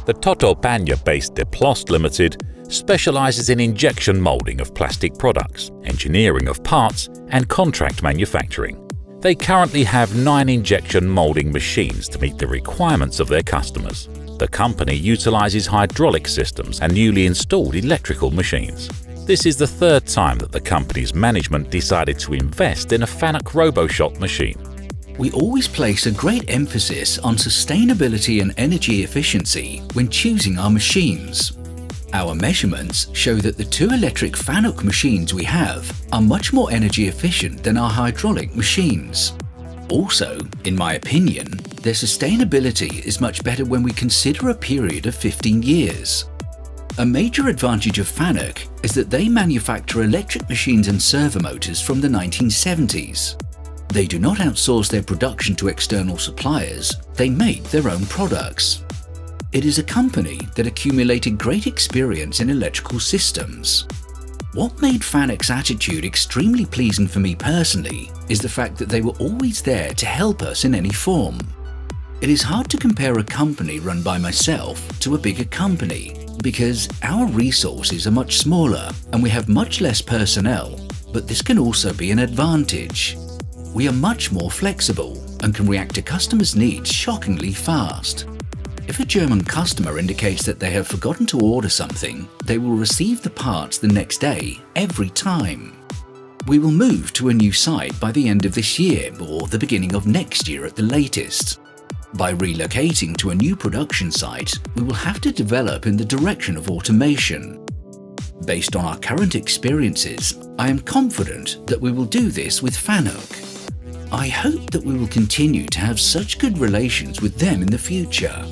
The Tatabánya-based Deplast Limited specializes in injection molding of plastic products, engineering of parts, and contract manufacturing. They currently have 9 injection molding machines to meet the requirements of their customers. The company utilizes hydraulic systems and newly installed electrical machines. This is the 3rd time that the company's management decided to invest in a FANUC RoboShop machine. We always place a great emphasis on sustainability and energy efficiency when choosing our machines. Our measurements show that the 2 electric FANUC machines we have are much more energy efficient than our hydraulic machines. Also, in my opinion, their sustainability is much better when we consider a period of 15 years. A major advantage of FANUC is that they manufacture electric machines and servo motors from the 1970s. They do not outsource their production to external suppliers, they make their own products. It is a company that accumulated great experience in electrical systems. What made FANUC's attitude extremely pleasing for me personally is the fact that they were always there to help us in any form. It is hard to compare a company run by myself to a bigger company because our resources are much smaller and we have much less personnel, but this can also be an advantage. We are much more flexible and can react to customers' needs shockingly fast. If a German customer indicates that they have forgotten to order something, they will receive the parts the next day, every time. We will move to a new site by the end of this year or the beginning of next year at the latest. By relocating to a new production site, we will have to develop in the direction of automation. Based on our current experiences, I am confident that we will do this with FANUC. I hope that we will continue to have such good relations with them in the future.